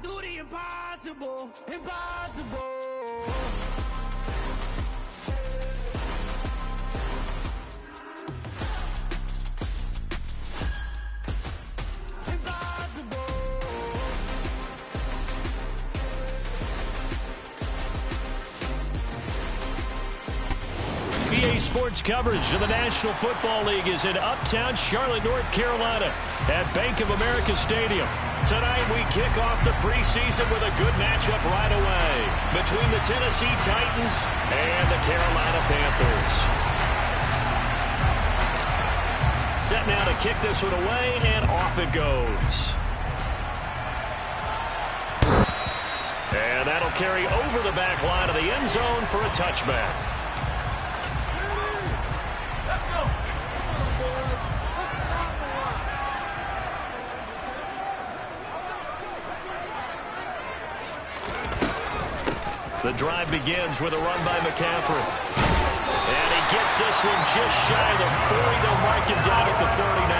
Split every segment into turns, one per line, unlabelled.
do the impossible, impossible.
Sports coverage of the National Football League is in uptown Charlotte, North Carolina at Bank of America Stadium. Tonight we kick off the preseason with a good matchup right away between the Tennessee Titans and the Carolina Panthers. Set now to kick this one away, and off it goes. And that'll carry over the back line of the end zone for a touchback. The drive begins with a run by McCaffrey. And he gets this one just shy of the 40. They'll mark him down at the 39.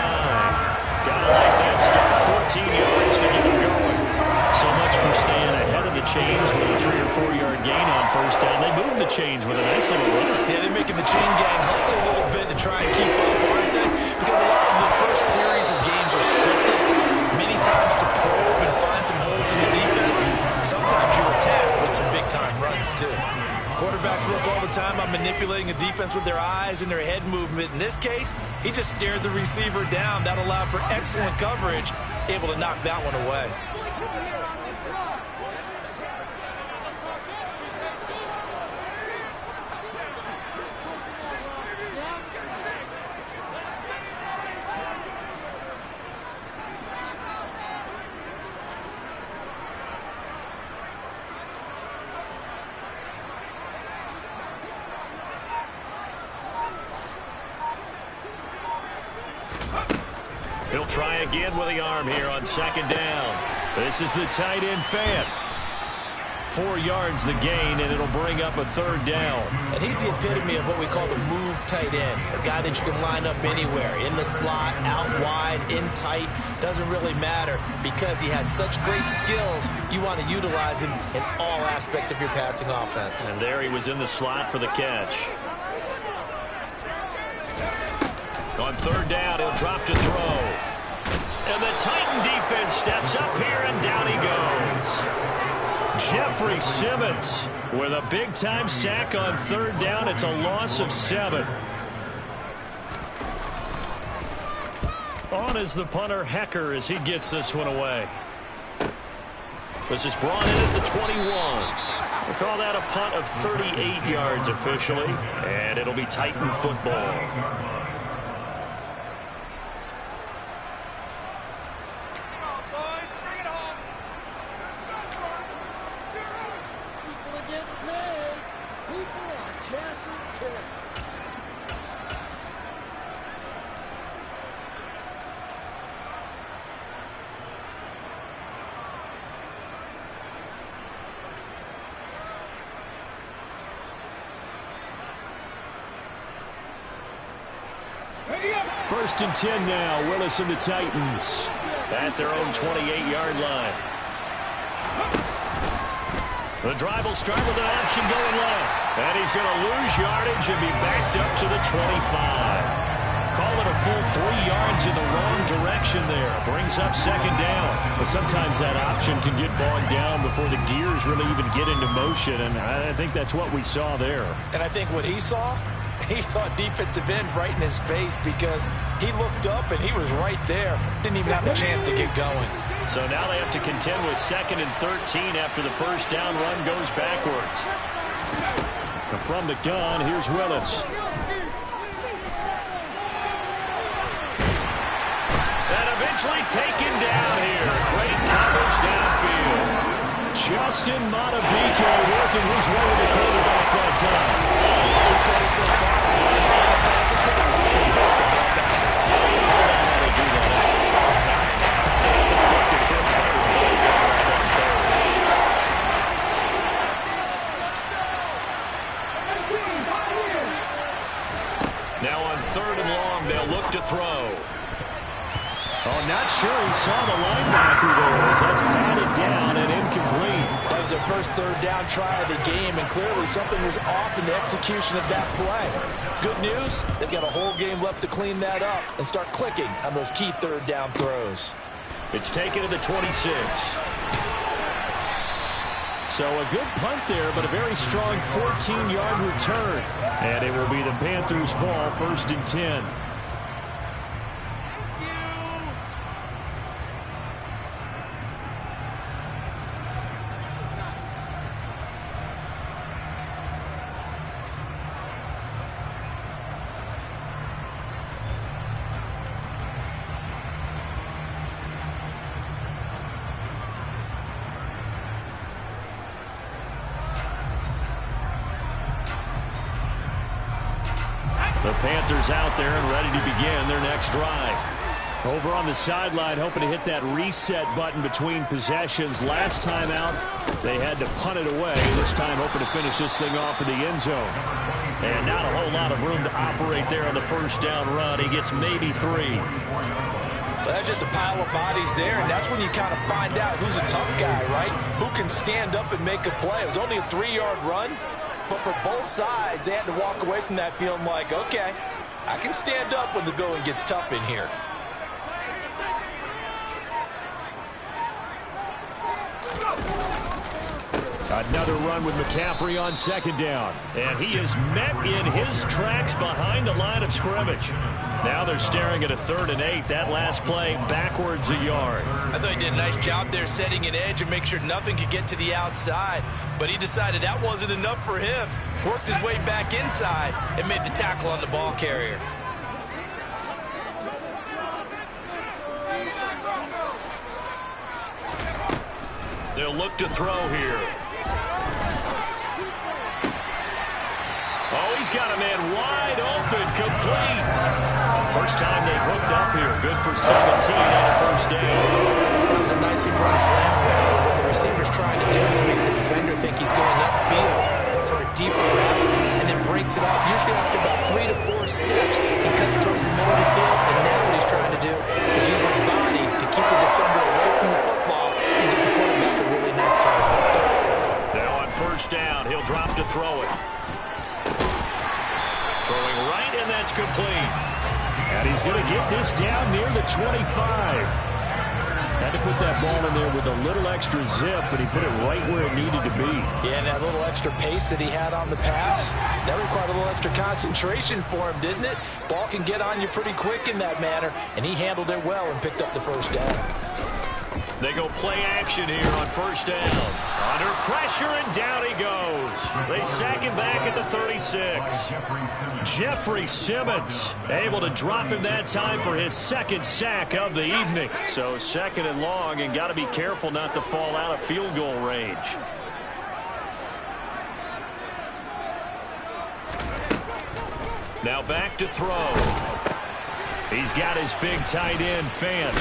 Gotta like that start. 14 yards to get him going. So much for staying ahead of the chains with a 3 or 4 yard gain on first down. They move the chains with a nice little run.
Yeah, they're making the chain gang hustle a little bit to try and keep up, aren't they? Because a lot of the first series of games are scripted. Many times to probe and find some holes in the defense. Sometimes you attack with some big-time runs, too. Quarterbacks work all the time on manipulating a defense with their eyes and their head movement. In this case, he just stared the receiver down. That allowed for excellent coverage, able to knock that one away.
He'll try again with the arm here on second down. This is the tight end Fant. 4 yards the gain, and it'll bring up a third down.
And he's the epitome of what we call the move tight end. A guy that you can line up anywhere. In the slot, out wide, in tight. Doesn't really matter because he has such great skills. You want to utilize him in all aspects of your passing offense.
And there he was in the slot for the catch. On third down, he'll drop to throw. And the Titan defense steps up here, and down he goes. Jeffrey Simmons with a big-time sack on third down. It's a loss of 7. On is the punter, Hecker, as he gets this one away. This is brought in at the 21. We'll call that a punt of 38 yards officially, and it'll be Titan football. First and 10 now. Willis and the Titans at their own 28-yard line. The drive will start with an option going left. And he's going to lose yardage and be backed up to the 25. Call it a full 3 yards in the wrong direction there. Brings up second down. But sometimes that option can get bogged down before the gears really even get into motion. And I think that's what we saw there.
And I think what he saw defensive end right in his face because he looked up and he was right there. Didn't even have a chance to get going.
So now they have to contend with 2nd and 13 after the first down run goes backwards. From the gun, here's Willis. And eventually taken down here. Great coverage downfield. Justin Matabike working his way to the quarterback that time.
2 plays so far. One and a pass attempt. Both have gone backwards. I don't know how they do that. Now on 3rd and long, they'll look to throw. On
not sure he saw the linebacker there as that's batted down and incomplete.
That was their first third down try of the game, and clearly something was off in the execution of that play. Good news, they've got a whole game left to clean that up and start clicking on those key third down throws.
It's taken to the 26. So a good punt there, but a very strong 14-yard return. And it will be the Panthers' ball, 1st and 10. The Panthers out there and ready to begin their next drive. Over on the sideline, hoping to hit that reset button between possessions. Last time out, they had to punt it away. This time, hoping to finish this thing off in the end zone. And not a whole lot of room to operate there on the first down run. He gets maybe 3.
Well, that's just a pile of bodies there, and that's when you kind of find out who's a tough guy, right? Who can stand up and make a play. It was only a 3-yard run. But for both sides, they had to walk away from that feeling like, okay, I can stand up when the going gets tough in here.
Another run with McCaffrey on 2nd down. And he is met in his tracks behind the line of scrimmage. Now they're staring at a 3rd and 8. That last play backwards a yard.
I thought he did a nice job there setting an edge and make sure nothing could get to the outside. But he decided that wasn't enough for him. Worked his way back inside and made the tackle on the ball carrier.
They'll look to throw here. Oh, he's got a man wide open, complete. First time they've hooked up here. Good for 17 on a first down.
That was a nicely run slam. What the receiver's trying to do is make the defender think he's going upfield for a deeper route, and then breaks it off. Usually after about 3 to 4 steps, he cuts towards the middle of the field, and now what he's trying to do is use his body to keep the defender away from the football and get the quarterback a really nice target.
Now on first down, he'll drop to throw it. Throwing right, and that's complete. And he's going to get this down near the 25. Had to put that ball in there with a little extra zip, but he put it right where it needed to be.
Yeah, and that little extra pace that he had on the pass, that required a little extra concentration for him, didn't it? Ball can get on you pretty quick in that manner, and he handled it well and picked up the first down.
They go play action here on first down. Under pressure, and down he goes. They sack him back at the 36. Jeffrey Simmons able to drop him that time for his 2nd sack of the evening. So 2nd and long, and got to be careful not to fall out of field goal range. Now back to throw. He's got his big tight end, Fant.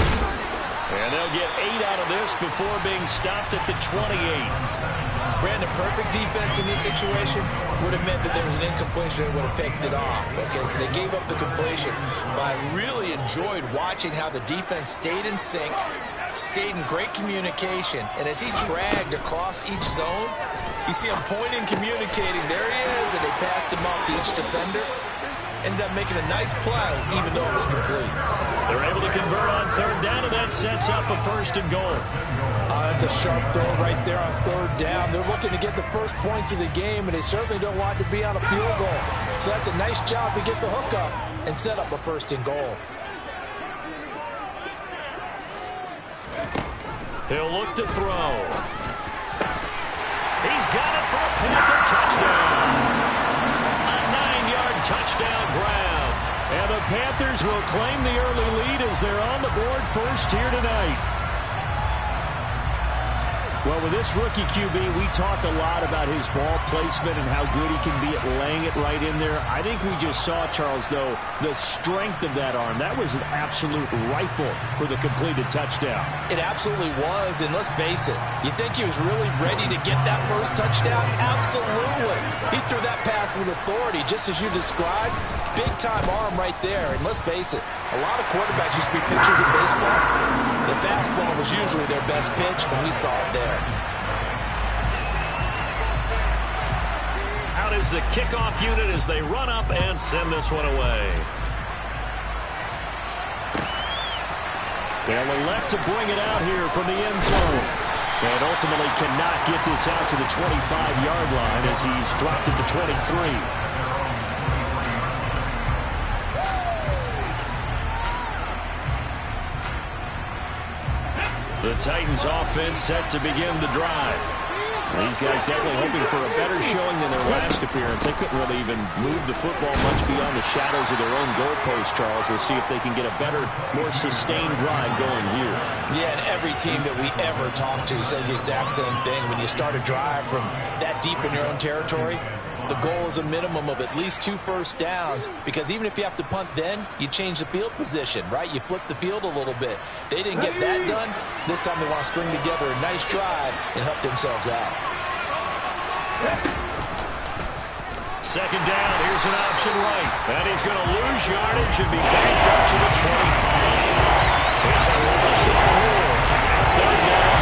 And they'll get 8 out of this before being stopped at the 28.
Brandon, perfect defense in this situation would have meant that there was an incompletion and would have picked it off. Okay, so they gave up the completion. But I really enjoyed watching how the defense stayed in sync, stayed in great communication, and as he dragged across each zone, you see him pointing, communicating. There he is, and they passed him off to each defender. Ended up making a nice play, even though it was complete.
They're able to convert on 3rd down, and that sets up a 1st and goal.
That's a sharp throw right there on 3rd down. They're looking to get the first points of the game, and they certainly don't want to be on a field goal. So that's a nice job to get the hook up and set up a 1st and goal.
He'll look to throw. He's got it for a Panther touchdown. Touchdown grab. And the Panthers will claim the early lead as they're on the board first here tonight. Well, with this rookie QB, we talk a lot about his ball placement and how good he can be at laying it right in there. I think we just saw, Charles, though, the strength of that arm. That was an absolute rifle for the completed touchdown.
It absolutely was, and let's face it, you think he was really ready to get that first touchdown? Absolutely. He threw that pass with authority, just as you described. Big-time arm right there, and let's face it, A lot of quarterbacks used to be pitchers in baseball. The fastball was usually their best pitch, and we saw it there.
Out is the kickoff unit as they run up and send this one away. They'll elect to bring it out here from the end zone. And ultimately cannot get this out to the 25-yard line as he's dropped at the 23. The Titans offense set to begin the drive. These guys definitely hoping for a better showing than their last appearance. They couldn't really even move the football much beyond the shadows of their own goalpost, Charles. We'll see if they can get a better, more sustained drive going here.
Yeah, and every team that we ever talk to says the exact same thing. When you start a drive from that deep in your own territory, the goal is a minimum of at least 2 first downs, because even if you have to punt then, you change the field position, right? You flip the field a little bit. They didn't get that done. This time they want to string together a nice drive and help themselves out.
Second down, here's an option right. And he's going to lose yardage and be backed up to the 25. It's a loss of 4. Third down.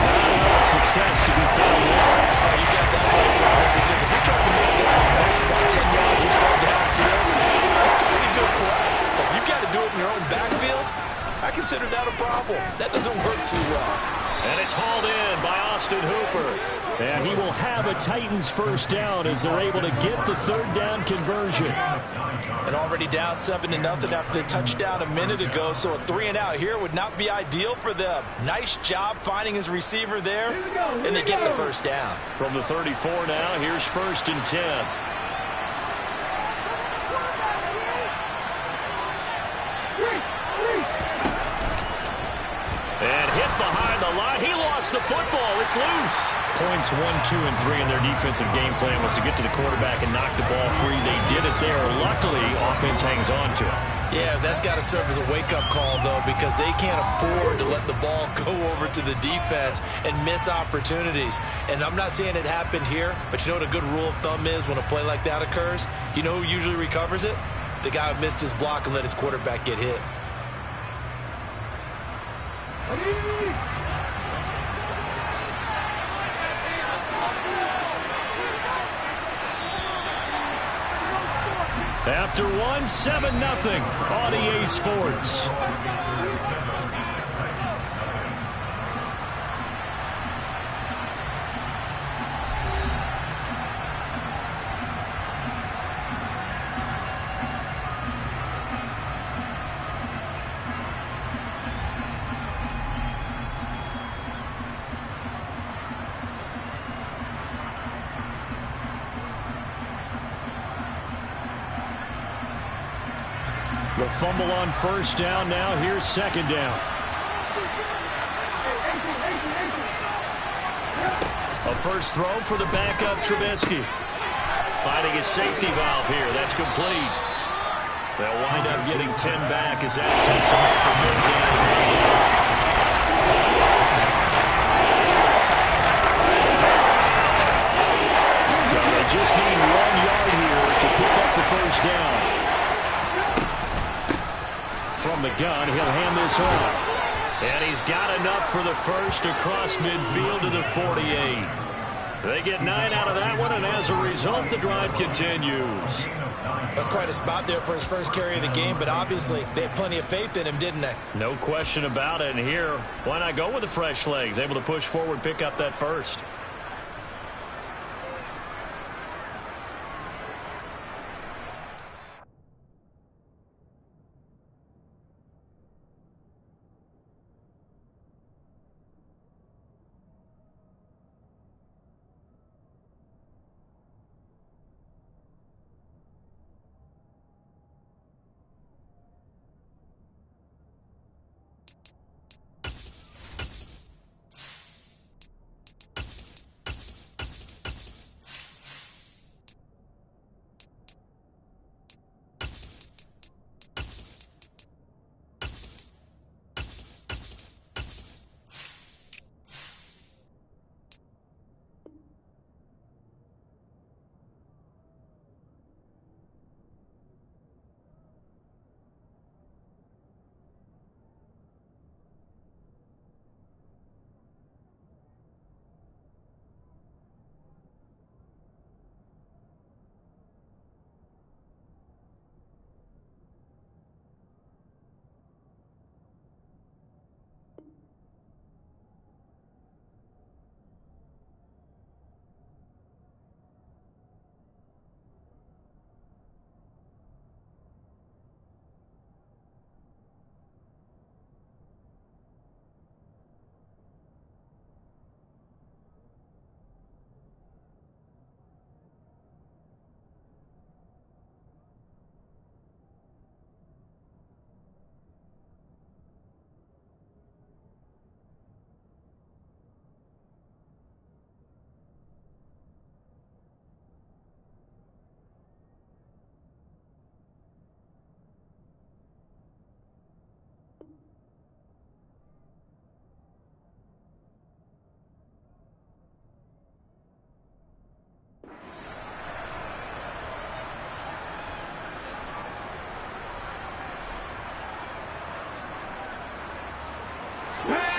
Not enough success to be found there.
Oh, you got that right, Brian, because if you're trying to make guys miss about 10 yards or so downfield, that's a pretty good play. But if you've got to do it in your own backfield, I consider that a problem. That doesn't work too well.
And it's hauled in by Austin Hooper. And he will have a Titans first down as they're able to get the third down conversion.
And already down 7-0 after the touchdown a minute ago, so a 3-and-out here would not be ideal for them. Nice job finding his receiver there, and they get the first down.
From the 34 now, here's 1st and 10. And hit behind the line. He lost the football. It's loose. Points 1, 2, and 3 in their defensive game plan was to get to the quarterback and knock the ball free. They did it there. Luckily, offense hangs on to it.
Yeah, that's got to serve as a wake-up call, though, because they can't afford to let the ball go over to the defense and miss opportunities. And I'm not saying it happened here, but you know what a good rule of thumb is when a play like that occurs? You know who usually recovers it? The guy who missed his block and let his quarterback get hit.
After 7-0 on EA Sports. The fumble on first down now. Here's second down. A first throw for the backup Trubisky. Finding a safety valve here. That's complete. They'll wind up getting 10 back as that sets them up for third down. So they just need 1 yard here to pick up the first down. From the gun, he'll hand this off. And he's got enough for the first across midfield to the 48. They get 9 out of that one, and as a result, the drive continues.
That's quite a spot there for his first carry of the game, but obviously they had plenty of faith in him, didn't they?
No question about it. And here, why not go with the fresh legs? Able to push forward, pick up that first.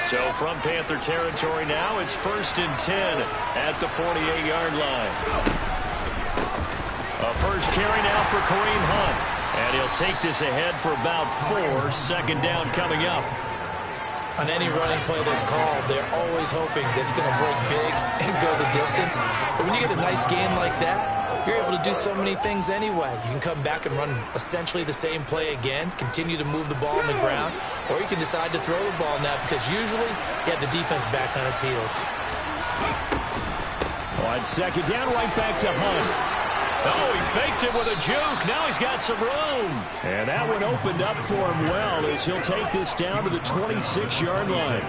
So from Panther territory now, it's 1st and 10 at the 48-yard line. A first carry now for Kareem Hunt. And he'll take this ahead for about 4. Second down coming up.
On any running play that's called, they're always hoping that it's going to break big and go the distance. But when you get a nice game like that, you're able to do so many things anyway. You can come back and run essentially the same play again, continue to move the ball on the ground, or you can decide to throw the ball now because usually you have the defense back on its heels.
On second down, right back to Hunt. Oh, he faked it with a juke. Now he's got some room. And that one opened up for him well as he'll take this down to the 26-yard line.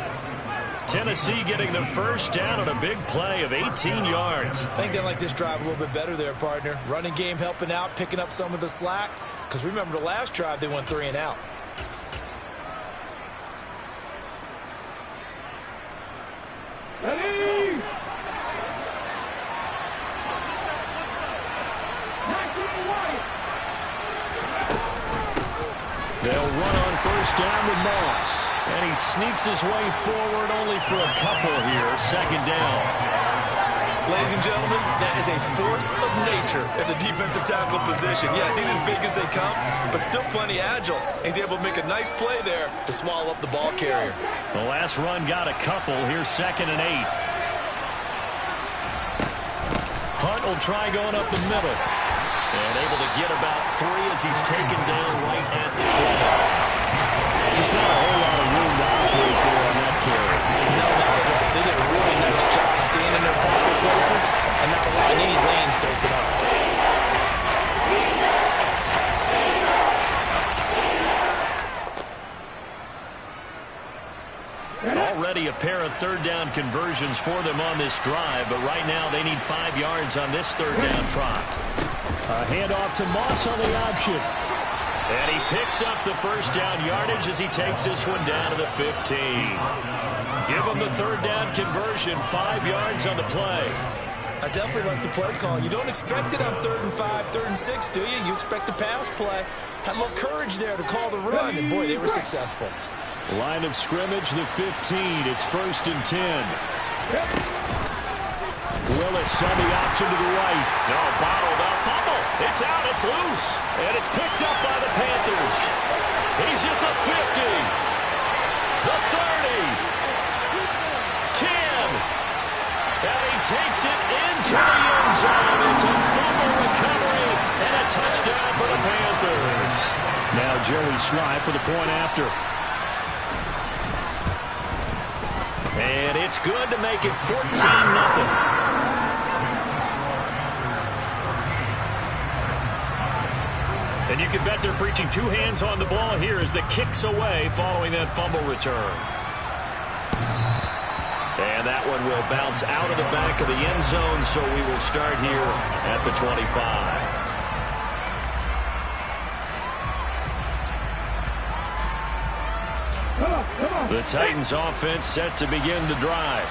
Tennessee getting the first down on a big play of 18 yards.
I think they like this drive a little bit better there, partner. Running game helping out, picking up some of the slack. Because remember the last drive, they went 3 and out.
Ready?
They'll run on first down with Moss. And he sneaks his way forward only for a couple here. Second down.
Ladies and gentlemen, that is a force of nature at the defensive tackle position. Yes, he's as big as they come, but still plenty agile. He's able to make a nice play there to swallow up the ball carrier.
The last run got a couple. Here's 2nd and 8. Hunt will try going up the middle. And able to get about 3 as he's taken down right at the 12. Just not a whole lot of room to operate there on that carry.
No, not at all. They did a really nice job staying in their proper places and not allowing any lanes to open up.
Already a pair of third down conversions for them on this drive, but right now they need 5 yards on this third down trot. A handoff to Moss on the option. And he picks up the first down yardage as he takes this one down to the 15. Give him the third down conversion, 5 yards on the play.
I definitely like the play call. You don't expect it on 3rd and 5, 3rd and 6, do you? You expect a pass play. Had a little courage there to call the run, and boy, they were successful.
Line of scrimmage, the 15. It's 1st and 10. Willis on the option to the right. No, bottled up. Fumble. It's out. It's loose. And it's picked up by the Panthers. He's at the 50. The 30. 10. And he takes it into the end zone. It's a fumble recovery and a touchdown for the Panthers. Now Joey Sly for the point after. And it's good to make it 14-0. And you can bet they're preaching 2 hands on the ball here as the kick's away following that fumble return. And that one will bounce out of the back of the end zone, so we will start here at the 25. The Titans offense set to begin the drive.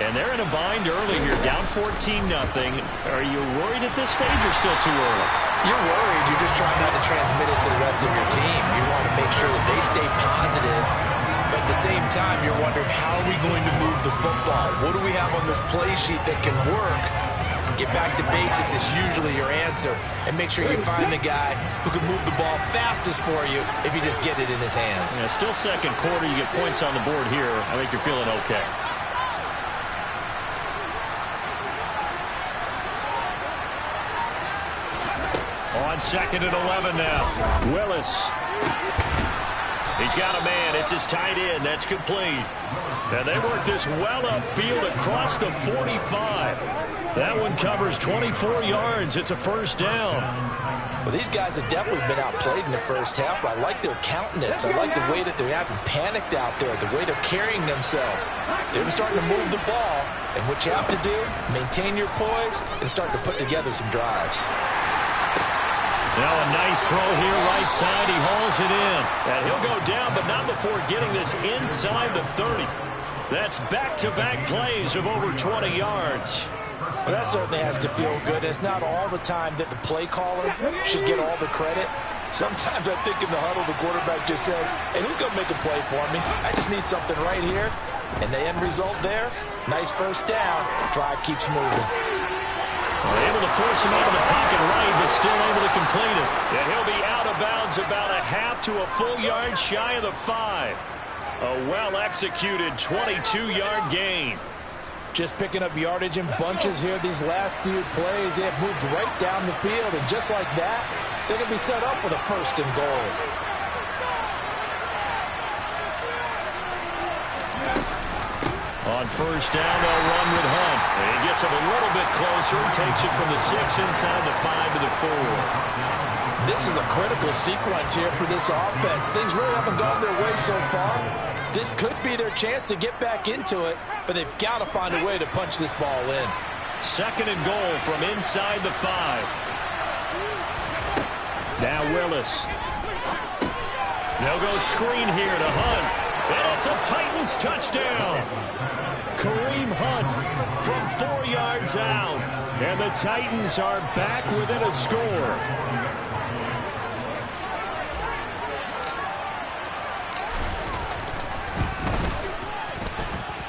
And they're in a bind early here, down 14-0. Are you worried at this stage or still too early?
You're worried. You're just trying not to transmit it to the rest of your team. You want to make sure that they stay positive. But at the same time, you're wondering, how are we going to move the football? What do we have on this play sheet that can work? Get back to basics is usually your answer. And make sure you find the guy who can move the ball fastest for you if you just get it in his hands.
Yeah, still second quarter. You get points on the board here. I think you're feeling okay. On 2nd and 11 now. Willis. He's got a man. It's his tight end. That's complete. And they work this well upfield across the 45. That one covers 24 yards. It's a first down.
Well, these guys have definitely been outplayed in the first half, but I like their countenance. I like the way that they're having panicked out there, the way they're carrying themselves. They're starting to move the ball, and what you have to do, maintain your poise and start to put together some drives.
Now a nice throw here, right side. He hauls it in. And he'll go down, but not before getting this inside the 30. That's back-to-back plays of over 20 yards.
Well, that certainly has to feel good. It's not all the time that the play caller should get all the credit. Sometimes I think in the huddle, the quarterback just says, hey, who's going to make a play for me? I just need something right here. And the end result there, nice first down. Drive keeps moving.
They're able to force him out of the pocket right, but still able to complete it. And he'll be out of bounds about a half to a full yard shy of the 5. A well-executed 22-yard gain.
Just picking up yardage in bunches here these last few plays. They have moved right down the field, and just like that, they're going to be set up with a first and goal.
On first down, they'll run with Hunt. And he gets it a little bit closer. Takes it from the 6 inside the 5 to the 4.
This is a critical sequence here for this offense. Things really haven't gone their way so far. This could be their chance to get back into it, but they've got to find a way to punch this ball in.
Second and goal from inside the 5. Now Willis. They'll go screen here to Hunt. And it's a Titans touchdown. Kareem Hunt from 4 yards out. And the Titans are back within a score.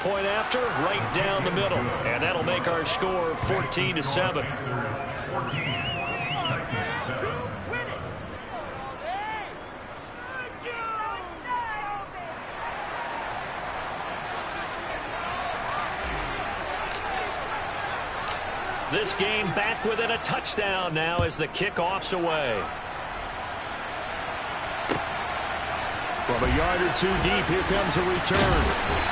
Point after, right down the middle. And that'll make our score 14-7. This game back within a touchdown now as the kickoff's away. From a yard or two deep, here comes a return.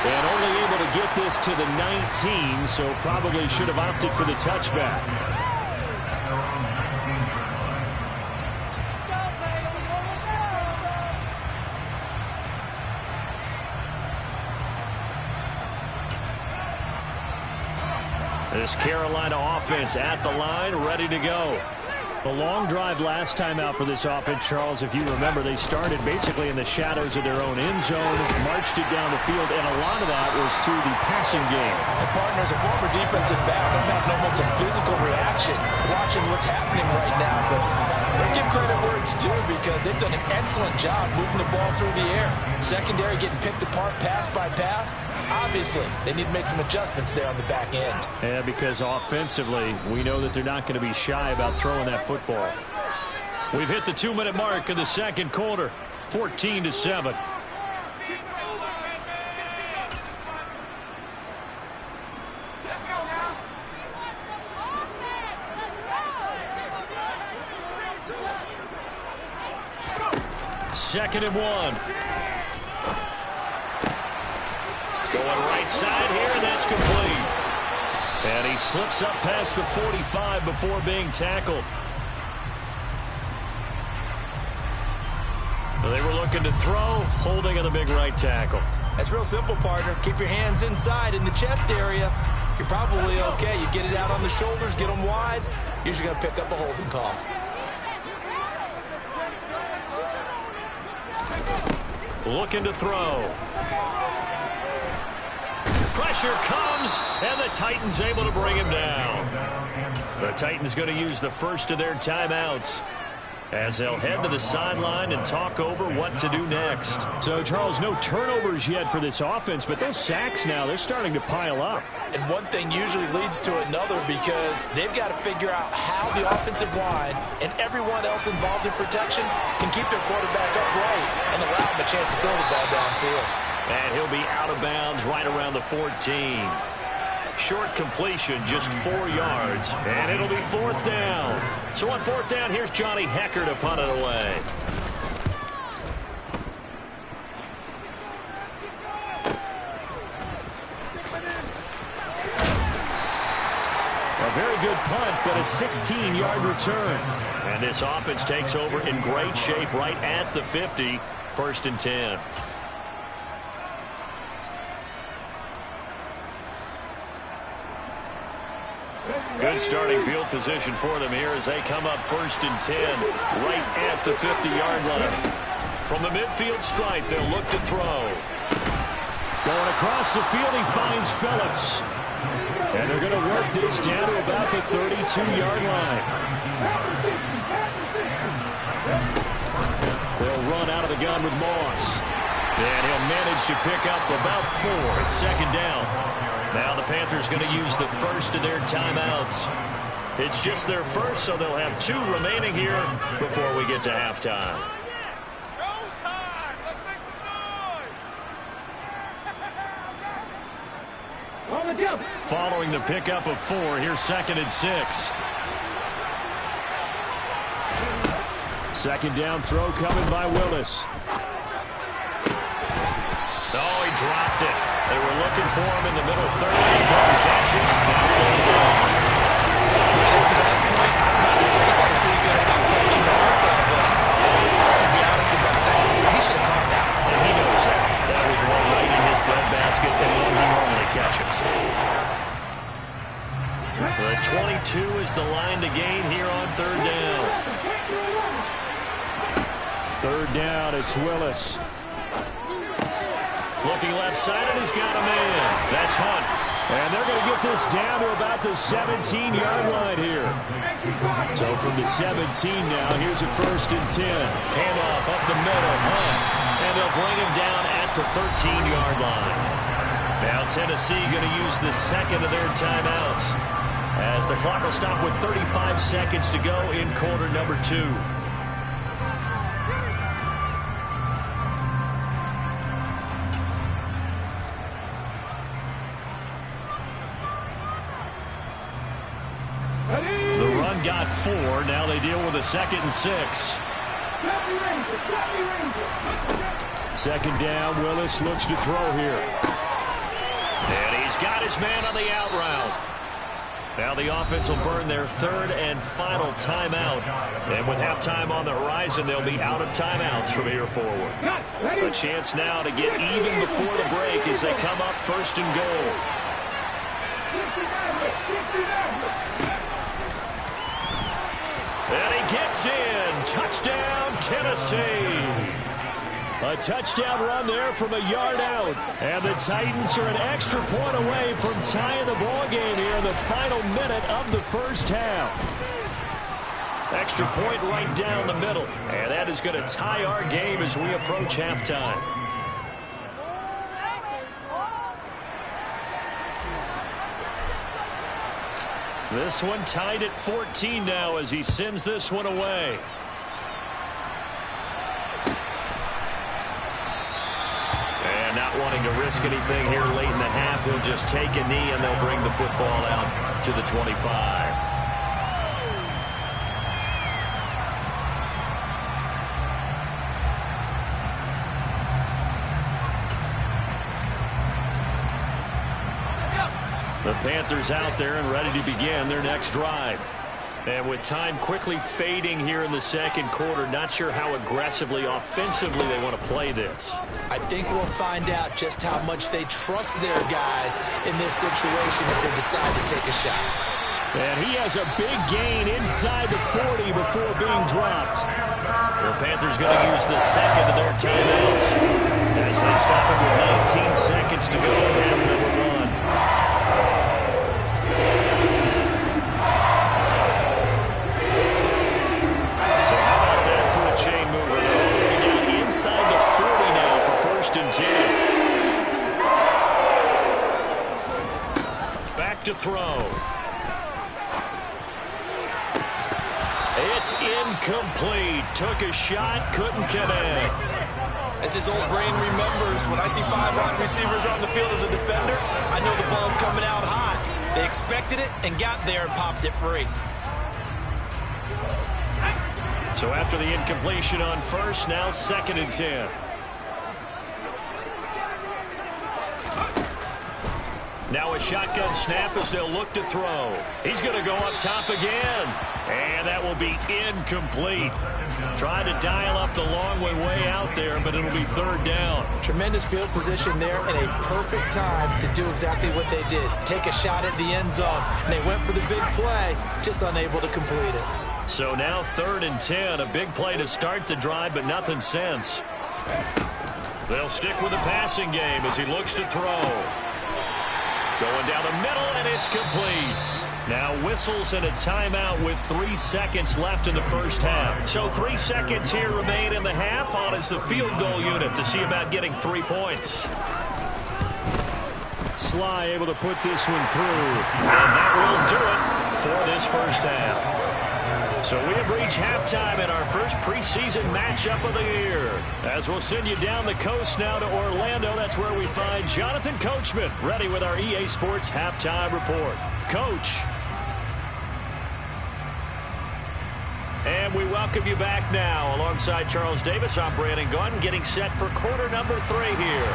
And only able to get this to the 19, so probably should have opted for the touchback. This Carolina offense at the line, ready to go. The long drive last time out for this offense, Charles, if you remember, they started basically in the shadows of their own end zone, marched it down the field, and a lot of that was through the passing game.
And partners, a former defensive back, I'm having almost a physical reaction watching what's happening right now. But let's give credit where it's due because they've done an excellent job moving the ball through the air. Secondary getting picked apart pass by pass. Obviously, they need to make some adjustments there on the back end.
Yeah, because offensively, we know that they're not going to be shy about throwing that football. We've hit the 2-minute mark in the second quarter, 14-7. Second and 1. Going right side here, and that's complete. And he slips up past the 45 before being tackled. They were looking to throw, holding on the big right tackle.
That's real simple, partner. Keep your hands inside in the chest area. You're probably okay. You get it out on the shoulders, get them wide. Usually going to pick up a holding call.
Looking to throw. Pressure comes, and the Titans able to bring him down. The Titans going to use the first of their timeouts as they'll head to the sideline and talk over what to do next. So, Charles, no turnovers yet for this offense, but those sacks now, they're starting to pile up.
And one thing usually leads to another because they've got to figure out how the offensive line and everyone else involved in protection can keep their quarterback upright and allow him a chance to throw the ball downfield.
And he'll be out of bounds right around the 14. Short completion, just 4 yards. And it'll be fourth down. So on fourth down, here's Johnny Hecker to punt it away. A very good punt, but a 16-yard return. And this offense takes over in great shape right at the 50. First and 10. Good starting field position for them here as they come up first and 10 right at the 50-yard line. From the midfield stripe, they'll look to throw. Going across the field, he finds Phillips. And they're going to work this down to about the 32-yard line. run out of the gun with Moss. And he'll manage to pick up about 4. It's second down. Now the Panthers going to use the first of their timeouts. It's just their first, so they'll have 2 remaining here before we get to halftime. Following the pickup of 4, here's 2nd and 6. Second down throw coming by Willis. Oh, he dropped it. They were looking for him in the middle third. He couldn't catch it.
Right to that point, I was about to say he's had a pretty good time catching the football, but let's just be honest about it. He should have caught that.
And he knows that. That was one right in his breadbasket and one he normally catches. The 22 is the line to gain here on third down. Third down, it's Willis. Looking left side, and he's got a man. That's Hunt. And they're going to get this down to about the 17-yard line here. So from the 17 now, here's a 1st and 10. Handoff up the middle, Hunt. And they'll bring him down at the 13-yard line. Now Tennessee going to use the second of their timeouts, as the clock will stop with 35 seconds to go in quarter number 2. The run got 4. Now they deal with a 2nd and 6. Second down. Willis looks to throw here. And he's got his man on the out route. Now the offense will burn their 3rd and final timeout. And with halftime on the horizon, they'll be out of timeouts from here forward. A chance now to get even before the break as they come up 1st and goal. And he gets in. Touchdown, Tennessee. A touchdown run there from a yard out. And the Titans are an extra point away from tying the ball game here in the final minute of the first half. Extra point right down the middle. And that is going to tie our game as we approach halftime. This one tied at 14 now as he sends this one away. And not wanting to risk anything here late in the half, he'll just take a knee and they'll bring the football out to the 25. The Panthers out there and ready to begin their next drive. And with time quickly fading here in the second quarter, not sure how aggressively, offensively they want to play this.
I think we'll find out just how much they trust their guys in this situation if they decide to take a shot.
And he has a big gain inside the 40 before being dropped. The Panthers going to use the second of their timeouts as they stop it with 19 seconds to go in half number 1. Inside the 40 now for 1st and 10. Back to throw. It's incomplete. Took a shot, couldn't connect.
As his old brain remembers, when I see 5 wide receivers on the field as a defender, I know the ball's coming out hot. They expected it and got there and popped it free.
So after the incompletion on 1st, now 2nd and 10. Now a shotgun snap as they'll look to throw. He's going to go up top again. And that will be incomplete. Trying to dial up the long way out there, but it'll be 3rd down.
Tremendous field position there and a perfect time to do exactly what they did. Take a shot at the end zone. And they went for the big play, just unable to complete it.
So now 3rd and 10, a big play to start the drive, but nothing since. They'll stick with the passing game as he looks to throw. Going down the middle, and it's complete. Now whistles and a timeout with 3 seconds left in the first half. So 3 seconds here remain in the half. On is the field goal unit to see about getting 3 points. Sly able to put this one through. And that will do it for this first half. So we have reached halftime in our first preseason matchup of the year. As we'll send you down the coast now to Orlando, that's where we find Jonathan Coachman ready with our EA Sports halftime report. Coach. And we welcome you back now. Alongside Charles Davis, I'm Brandon Gunn, getting set for quarter number 3 here.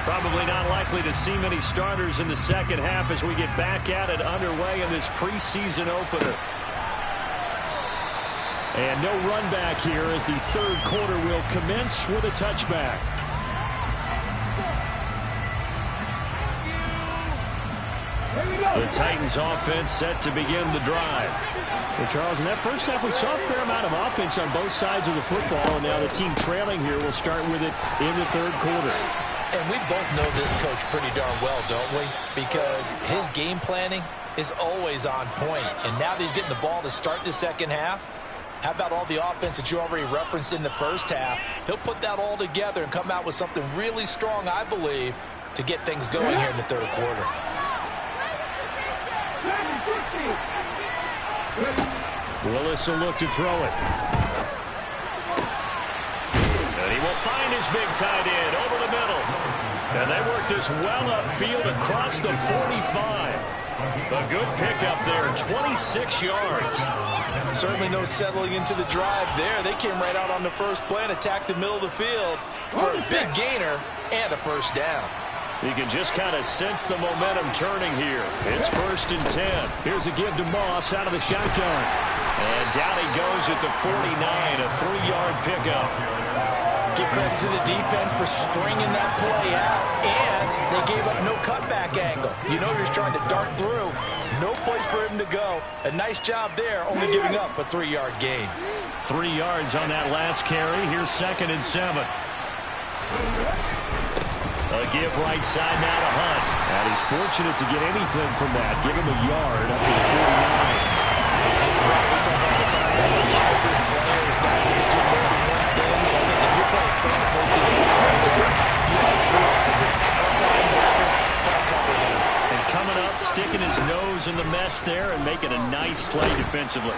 Probably not likely to see many starters in the second half as we get back at it underway in this preseason opener. And no run back here as the third quarter will commence with a touchback. The Titans offense set to begin the drive. Well, Charles, in that first half, we saw a fair amount of offense on both sides of the football, and now the team trailing here will start with it in the third quarter.
And we both know this coach pretty darn well, don't we? Because his game planning is always on point. And now that he's getting the ball to start the second half, how about all the offense that you already referenced in the first half? He'll put that all together and come out with something really strong, I believe, to get things going here in the third quarter.
Willis will look to throw it. And he will find his big tight end over the middle. And they work this well upfield across the 45. A good pickup there, 26 yards.
Certainly no settling into the drive there. They came right out on the first play and attacked the middle of the field for a big gainer and a first down.
You can just kind of sense the momentum turning here. It's 1st and 10. Here's a give to Moss out of the shotgun. And down he goes at the 49, a 3-yard pickup.
Give credit to the defense for stringing that play out, and they gave up no cutback angle. You know you're trying to dart through. No place for him to go. A nice job there, only giving up a 3-yard gain.
3 yards on that last carry. Here's 2nd and 7. A give right side now to Hunt. And he's fortunate to get anything from that. Give him a yard up to the 49.
We talk all the time about those hybrid players, guys who can do more than one thing. And I think if you're playing strong safety, you are a true hybrid. Front linebacker, front cover man.
And coming up, sticking his nose in the mess there and making a nice play defensively.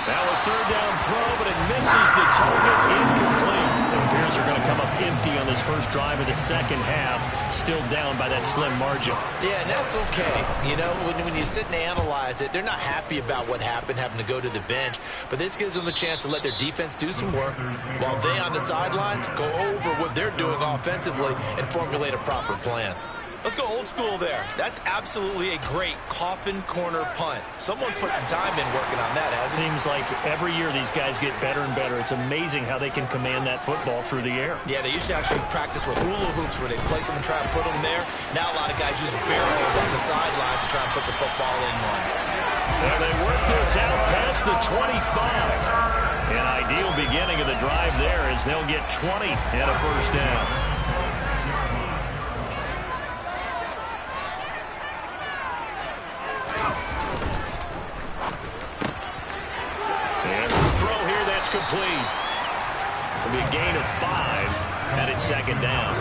Now a 3rd down throw, but it misses the target, incomplete. It appears they're going to come up empty on this first drive of the second half, still down by that slim margin.
Yeah, and that's okay. You know, when you sit and analyze it, they're not happy about what happened, having to go to the bench, but this gives them a chance to let their defense do some work while they on the sidelines go over what they're doing offensively and formulate a proper plan. Let's go old school there. That's absolutely a great coffin corner punt. Someone's put some time in working on that, hasn't it?
Seems like every year these guys get better and better. It's amazing how they can command that football through the air.
Yeah, they used to actually practice with hula hoops where they place them and try and put them there. Now a lot of guys use barrels on the sidelines to try and put the football in one.
And they work this out past the 25. An ideal beginning of the drive there as they'll get 20 and a first down. Complete. It'll be a gain of 5, and it's 2nd down.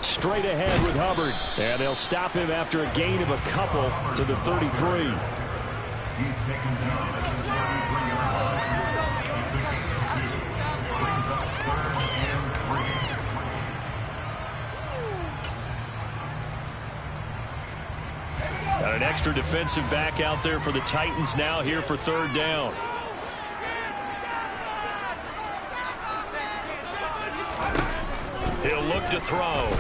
Straight ahead with Hubbard, and they'll stop him after a gain of a couple to the 33. He's taken down at the 33-yard line. Got an extra defensive back out there for the Titans now here for 3rd down. He'll look to throw.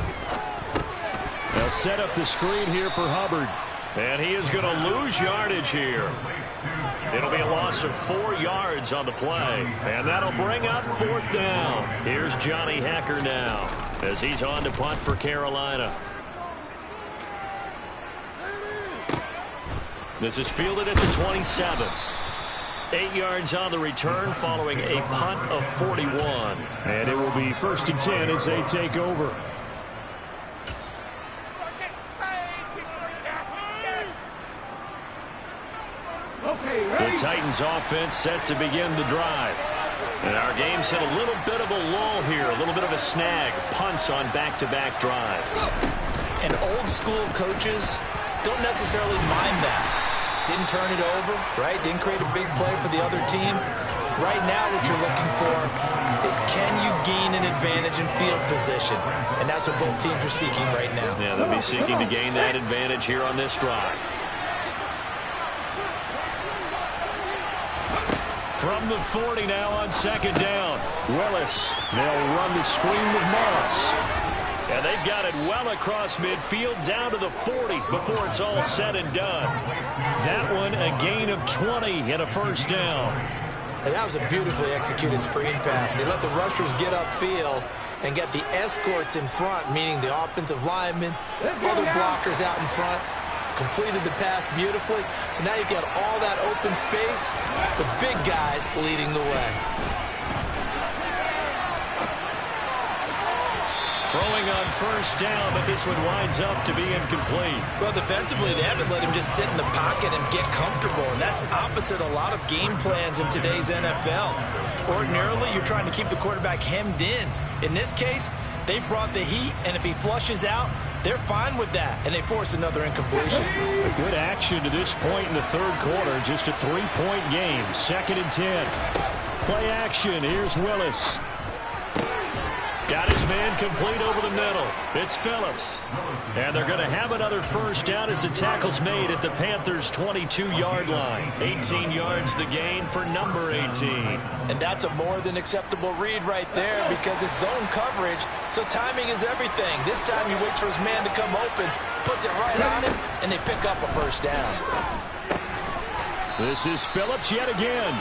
They'll set up the screen here for Hubbard. And he is going to lose yardage here. It'll be a loss of 4 yards on the play. And that'll bring up 4th down. Here's Johnny Hecker now as he's on to punt for Carolina. This is fielded at the 27. 8 yards on the return following a punt of 41.
And it will be 1st and 10 as they take over.
The Titans offense set to begin the drive. And our game's hit a little bit of a lull here, a little bit of a snag. Punts on back-to-back drives.
And old school coaches don't necessarily mind that. Didn't turn it over, right? Didn't create a big play for the other team. Right now what you're looking for is can you gain an advantage in field position? And that's what both teams are seeking right now.
Yeah, they'll be seeking to gain that advantage here on this drive. From the 40 now on 2nd down.
Willis, they'll run the screen with Moss.
And they've got it well across midfield down to the 40 before it's all said and done. That one a gain of 20 and a 1st down.
And that was a beautifully executed screen pass. They let the rushers get upfield and get the escorts in front, meaning the offensive linemen, other blockers out in front. Completed the pass beautifully. So now you've got all that open space with big guys leading the way.
Throwing on 1st down, but this one winds up to be incomplete.
Well, defensively, they haven't let him just sit in the pocket and get comfortable, and that's opposite a lot of game plans in today's NFL. Ordinarily, you're trying to keep the quarterback hemmed in. In this case, they brought the heat, and if he flushes out, they're fine with that, and they force another incompletion.
A good action to this point in the 3rd quarter. Just a 3-point game. 2nd and 10. Play action. Here's Willis.
Got his man complete over the middle. It's Phillips. And they're going to have another 1st down as the tackle's made at the Panthers' 22-yard line. 18 yards the gain for number 18.
And that's a more than acceptable read right there because it's zone coverage, so timing is everything. This time he waits for his man to come open, puts it right on him, and they pick up a 1st down.
This is Phillips yet again.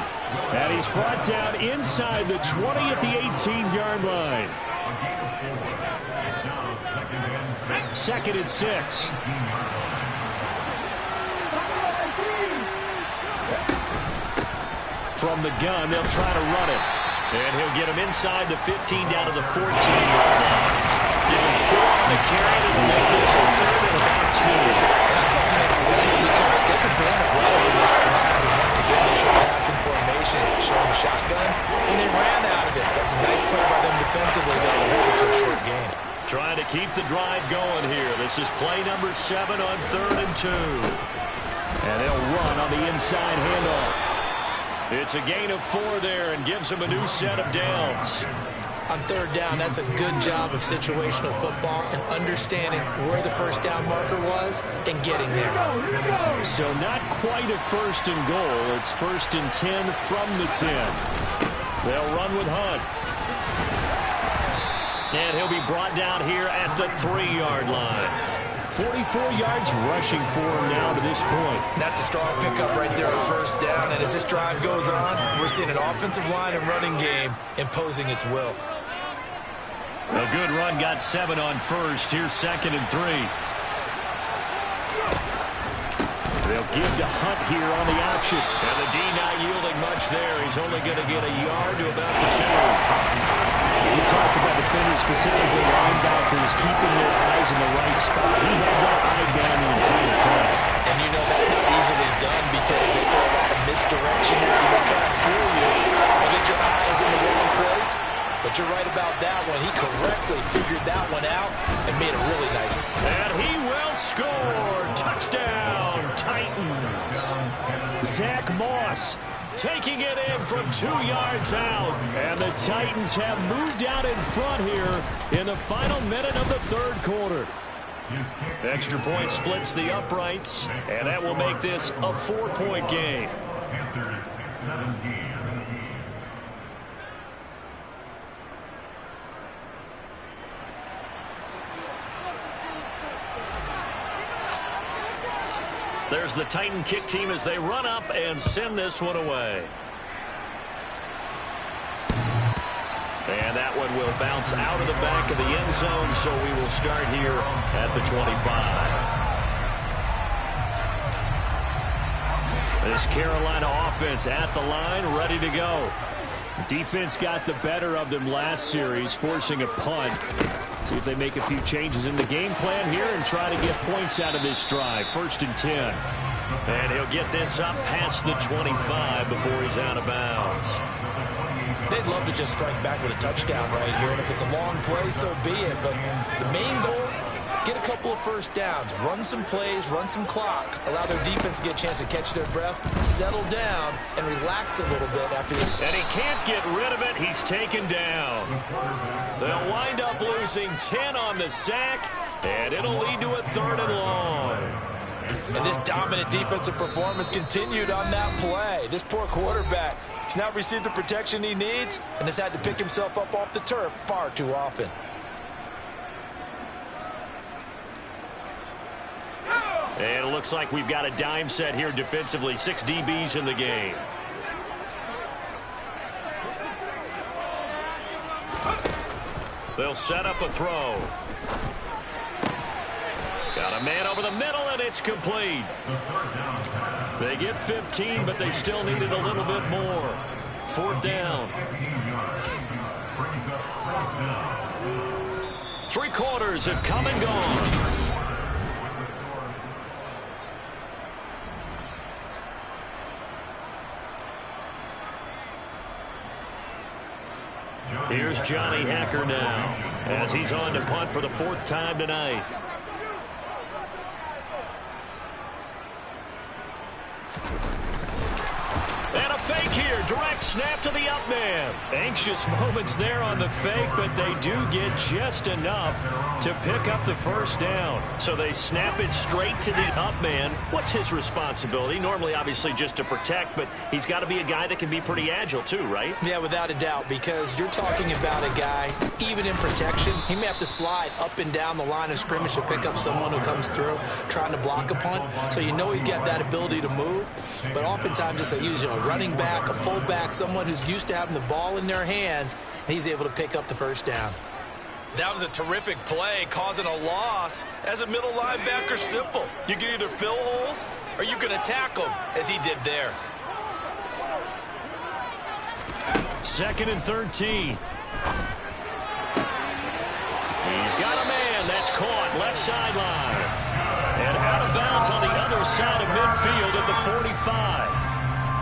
And he's brought down inside the 20 at the 18-yard line. 2nd and 6.
From the gun, they'll try to run it. And he'll get him inside the 15 down to the 14-yard line. Give him 4 on the carry to make this a 3rd and about 2.
That makes sense because they've been throwing it well in this drive. And once again, they show passing formation, showing shotgun, and they ran out of it. That's a nice play by them defensively, though, to hold it to a short game.
Trying to keep the drive going here. This is play number 7 on 3rd and 2.
And they'll run on the inside handoff.
It's a gain of 4 there and gives them a new set of downs.
On 3rd down, that's a good job of situational football and understanding where the 1st down marker was and getting there.
So not quite a 1st and goal. It's 1st and 10 from the 10. They'll run with Hunt.
And he'll be brought down here at the 3-yard line.
44 yards rushing for him now to this point.
That's a strong pickup right there on 1st down. And as this drive goes on, we're seeing an offensive line and running game imposing its will.
A good run got 7 on 1st. Here's 2nd and 3.
They'll give to Hunt here on the option.
And the D not yielding much there. He's only going to get a yard to about the 2.
We talked about defenders, specifically linebackers, keeping their eyes in the right spot. He had that eye down the entire time.
And you know that's not easily done because they throw a lot of misdirection here. They try to fool you and get your eyes in the wrong place. But you're right about that one. He correctly figured that one out and made a really nice one.
And he will score. Touchdown, Titans.
Zach Moss
taking it in from 2 yards out.
And the Titans have moved out in front here in the final minute of the 3rd quarter.
Extra point splits the uprights, and that will make this a 4-point game.
Panthers 17.
There's the Titan kick team as they run up and send this one away. And that one will bounce out of the back of the end zone, so we will start here at the 25. This Carolina offense at the line, ready to go.
Defense got the better of them last series, forcing a punt. See if they make a few changes in the game plan here and try to get points out of this drive. 1st and 10.
And he'll get this up past the 25 before he's out of bounds.
They'd love to just strike back with a touchdown right here, and if it's a long play, so be it. But the main goal, get a couple of first downs, run some plays, run some clock, allow their defense to get a chance to catch their breath, settle down, and relax a little bit after the...
And he can't get rid of it. He's taken down. They'll wind up losing 10 on the sack, and it'll lead to a 3rd and long.
And this dominant defensive performance continued on that play. This poor quarterback has not received the protection he needs and has had to pick himself up off the turf far too often.
And it looks like we've got a dime set here defensively. 6 DBs in the game. They'll set up a throw. Got a man over the middle, and it's complete. They get 15, but they still needed a little bit more. 4th down. 3 quarters have come and gone. Here's Johnny Hacker now as he's on to punt for the 4th time tonight. And a fake here. Direct snap to the up man. Anxious moments there on the fake, but they do get just enough to pick up the 1st down. So they snap it straight to the up man. What's his responsibility? Normally, obviously, just to protect, but he's got to be a guy that can be pretty agile too, right?
Yeah, without a doubt, because you're talking about a guy, even in protection, he may have to slide up and down the line of scrimmage to pick up someone who comes through trying to block a punt. So you know he's got that ability to move, but oftentimes it's usually a running back, a fullback, someone who's used to having the ball in their hands, and he's able to pick up the 1st down. That was a terrific play, causing a loss. As a middle linebacker, simple. You can either fill holes or you can attack them, as he did there.
2nd and 13. He's got a man. That's caught. Left sideline. And out of bounds on the other side of midfield at the 45.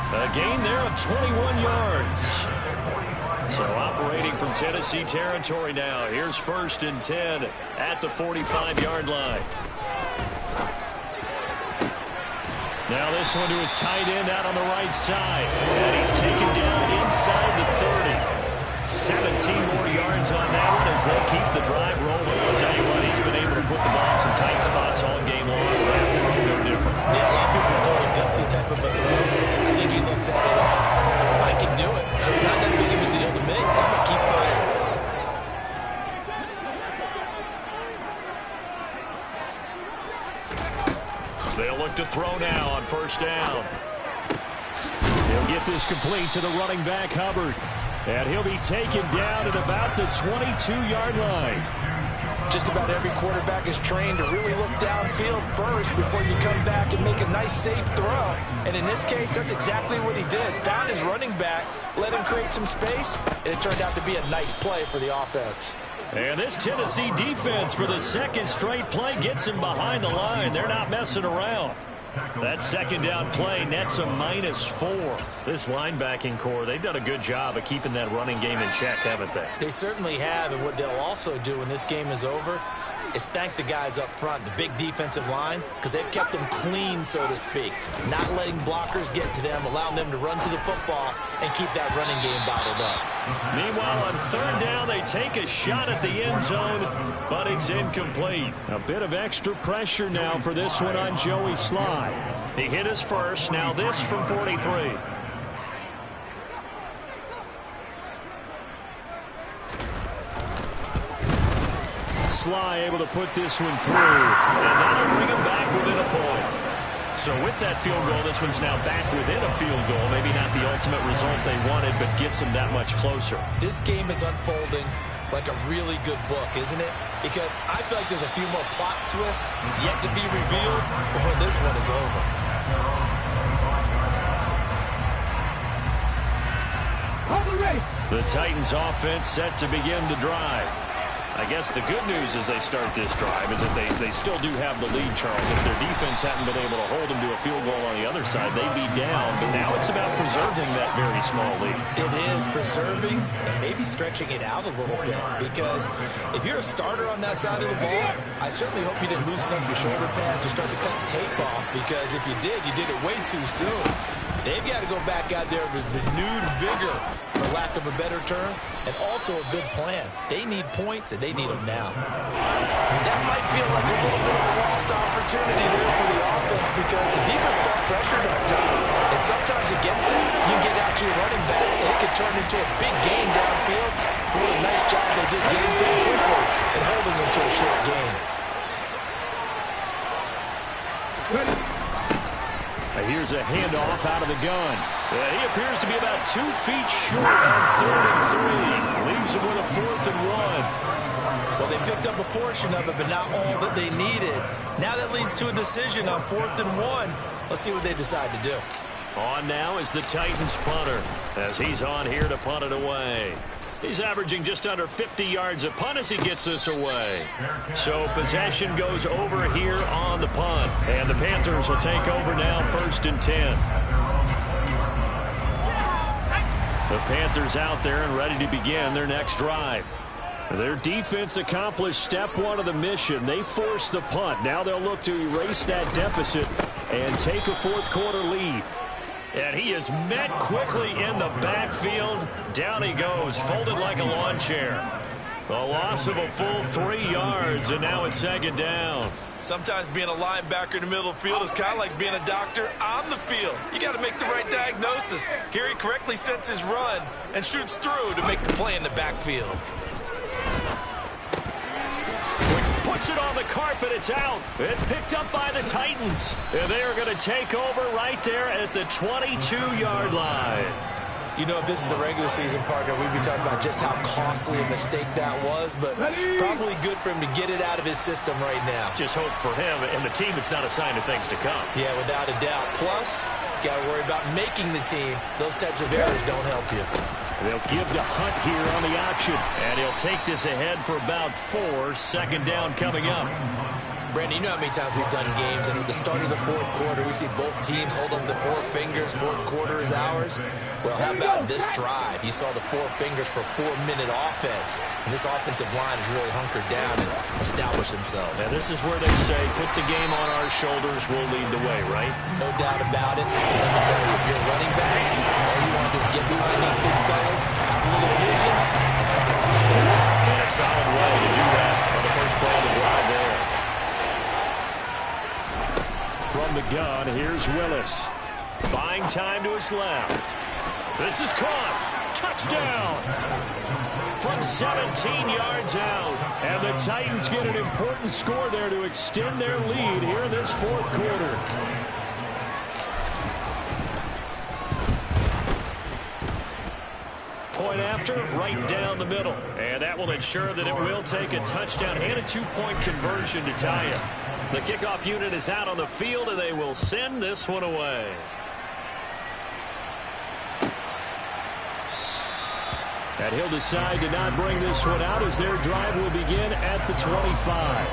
A gain there of 21 yards. So operating from Tennessee territory now. Here's 1st and 10 at the 45-yard line. Now this one to his tight end out on the right side. And he's taken down inside the 30. 17 more yards on that one as they keep the drive rolling. I'll tell you what, he's been able to put the ball in some tight spots all game long. That throw no different. Yeah, a lot of people call it gutsy type of a throw. I think he looks at it as, I can do it, so it's not that big of a deal to me. I'm going to keep firing. They'll look to throw now on 1st down.
He'll get this complete to the running back, Hubbard. And he'll be taken down at about the 22-yard line.
Just about every quarterback is trained to really look downfield first before you come back and make a nice, safe throw. And in this case, that's exactly what he did. Found his running back, let him create some space, and it turned out to be a nice play for the offense.
And this Tennessee defense for the 2nd straight play gets him behind the line. They're not messing around. That 2nd down play nets a -4. This linebacking core, they've done a good job of keeping that running game in check, haven't they?
They certainly have, and what they'll also do when this game is over is thank the guys up front, the big defensive line, because they've kept them clean, so to speak. Not letting blockers get to them, allowing them to run to the football and keep that running game bottled up.
Meanwhile, on 3rd down, they take a shot at the end zone, but it's incomplete.
A bit of extra pressure now for this one on Joey Sly.
He hit his first. Now this from 43.
Sly able to put this one through.
And that'll bring him back within a point. So with that field goal, this one's now back within a field goal. Maybe not the ultimate result they wanted, but gets them that much closer.
This game is unfolding like a really good book, isn't it? Because I feel like there's a few more plot twists yet to be revealed before this one is over.
The Titans offense set to begin the drive. I guess the good news as they start this drive is that they still do have the lead, Charles. If their defense hadn't been able to hold them to a field goal on the other side, they'd be down. But now it's about preserving that very small lead.
It is preserving and maybe stretching it out a little bit, because if you're a starter on that side of the ball, I certainly hope you didn't loosen up your shoulder pads or start to cut the tape off, because if you did it way too soon. They've got to go back out there with renewed vigor, for lack of a better term, and also a good plan. They need points, and they need them now.
That might feel like a little bit of a lost opportunity there for the offense, because the defense brought pressure that time. And sometimes against that, you can get out to your running back, and it can turn into a big gain downfield. But what a nice job they did getting to him quickly and holding him to a short gain.
Here's a handoff out of the gun. He appears to be about 2 feet short on 3rd and 3. Leaves him with a 4th and 1.
Well, they picked up a portion of it, but not all that they needed. Now that leads to a decision on 4th and 1. Let's see what they decide to do.
On now is the Titans punter, as he's on here to punt it away. He's averaging just under 50 yards a punt as he gets this away. So possession goes over here on the punt. And the Panthers will take over now, 1st and 10. The Panthers out there and ready to begin their next drive. Their defense accomplished step 1 of the mission. They forced the punt. Now they'll look to erase that deficit and take a 4th quarter lead. And he is met quickly in the backfield. Down he goes, folded like a lawn chair. A loss of a full 3 yards, and now it's 2nd down.
Sometimes being a linebacker in the middle of the field is kind of like being a doctor on the field. You got to make the right diagnosis. Here he correctly sets his run and shoots through to make the play in the backfield.
Puts it on the carpet. It's out. It's picked up by the Titans. And they are going to take over right there at the 22-yard line.
You know, if this is the regular season, partner, we'd be talking about just how costly a mistake that was, but probably good for him to get it out of his system right now.
Just hope for him and the team it's not a sign of things to come.
Yeah, without a doubt. Plus, you got to worry about making the team. Those types of errors don't help you.
They'll give to Hunt here on the option, and he'll take this ahead for about 4. 2nd down coming up.
Brandon, you know how many times we've done games, and at the start of the 4th quarter, we see both teams hold up the 4 fingers. 4th quarter is ours. Well, how about this drive? You saw the 4 fingers for 4-minute offense, and this offensive line has really hunkered down and established themselves.
And this is where they say, put the game on our shoulders, we'll lead the way, right?
No doubt about it. Let me tell you, if you're a running back, all you want to do is get behind these big fellas, have a little vision, and find some space.
And a solid way to do that on the first play of the drive there. From the gun, here's Willis. Buying time to his left. This is caught. Touchdown. From 17 yards out. And the Titans get an important score there to extend their lead here in this 4th quarter. Point after, right down the middle. And that will ensure that it will take a touchdown and a 2-point conversion to tie it. The kickoff unit is out on the field, and they will send this one away. And he'll decide to not bring this one out as their drive will begin at the 25.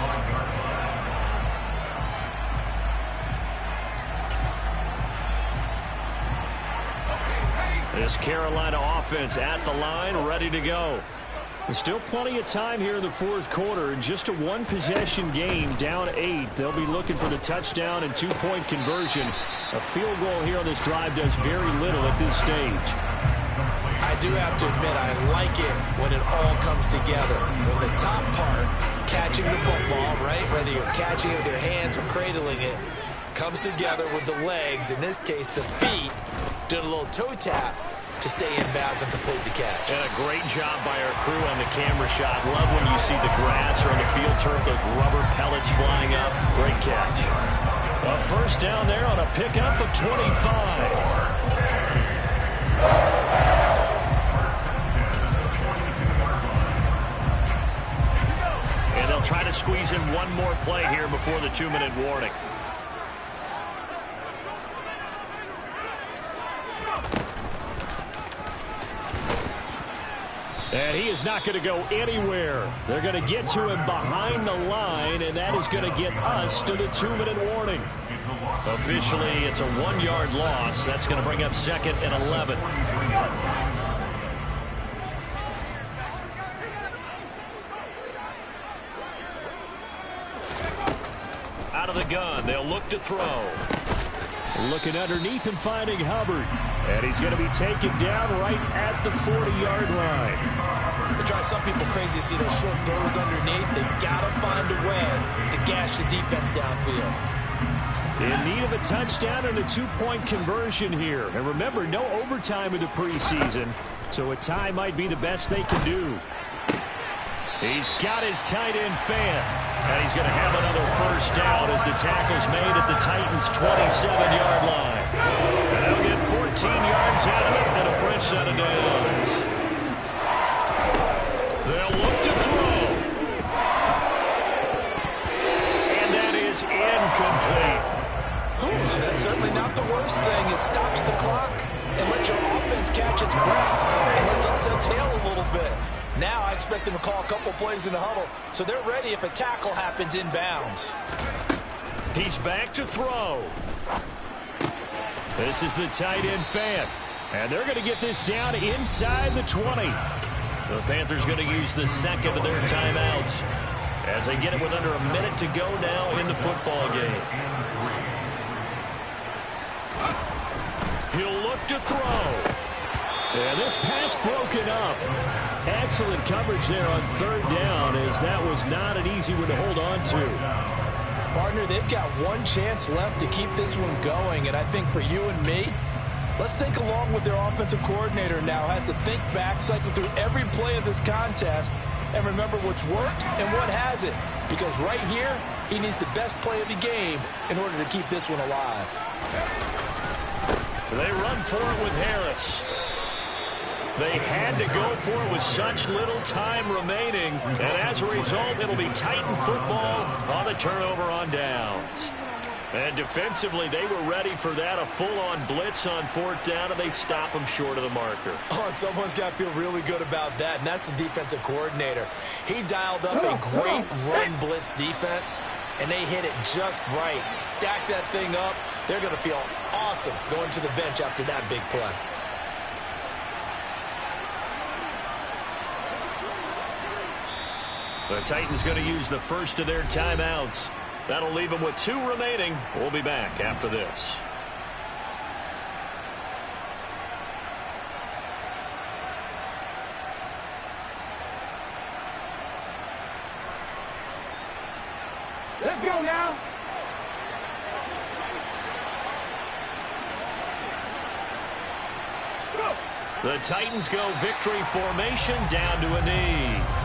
This Carolina offense at the line, ready to go. There's still plenty of time here in the 4th quarter. Just a 1-possession game, down 8. They'll be looking for the touchdown and 2-point conversion. A field goal here on this drive does very little at this stage.
I do have to admit, I like it when it all comes together. When the top part, catching the football, right, whether you're catching it with your hands or cradling it, comes together with the legs, in this case the feet, doing a little toe tap to stay in bounds and complete the catch.
And a great job by our crew on the camera shot. Love when you see the grass or on the field turf, those rubber pellets flying up. Great catch. A 1st down there on a pickup of 25. And they'll try to squeeze in one more play here before the 2-minute warning.
And he is not going to go anywhere. They're going to get to him behind the line, and that is going to get us to the 2-minute warning.
Officially, it's a 1-yard loss. That's going to bring up 2nd and 11. Out of the gun, they'll look to throw.
Looking underneath and finding Hubbard. And he's going to be taken down right at the 40-yard line.
It drives some people crazy to see those short throws underneath. They got to find a way to gash the defense downfield.
In need of a touchdown and a 2-point conversion here. And remember, no overtime in the preseason, so a tie might be the best they can do. He's got his tight end fan. And he's going to have another first down as the tackle's made at the Titans' 27-yard line. And they'll get 14 yards out of it and a fresh set of downs. They'll look to throw. And that is incomplete.
That's certainly not the worst thing. It stops the clock and lets your offense catch its breath and lets us exhale a little bit. Now I expect them to call a couple plays in the huddle, so they're ready if a tackle happens inbounds.
He's back to throw.
This is the tight end fan, and they're going to get this down inside the 20.
The Panthers going to use the second of their timeouts as they get it with under a minute to go now in the football game. He'll look to throw.
And this pass broken up. Excellent coverage there on 3rd down, as that was not an easy one to hold on to.
Partner, they've got one chance left to keep this one going, and I think for you and me, let's think along with their offensive coordinator now. Has to think back, cycle through every play of this contest, and remember what's worked and what hasn't. Because right here, he needs the best play of the game in order to keep this one alive.
They run for it with Harris. They had to go for it with such little time remaining. And as a result, it'll be Titan football on the turnover on downs. And defensively, they were ready for that, a full-on blitz on 4th down, and they stop them short of the marker.
Oh, and someone's got to feel really good about that, and that's the defensive coordinator. He dialed up a great run blitz defense, and they hit it just right. Stack that thing up. They're going to feel awesome going to the bench after that big play.
The Titans going to use the first of their timeouts. That'll leave them with 2 remaining. We'll be back after this.
Let's go now.
The Titans go victory formation down to a knee.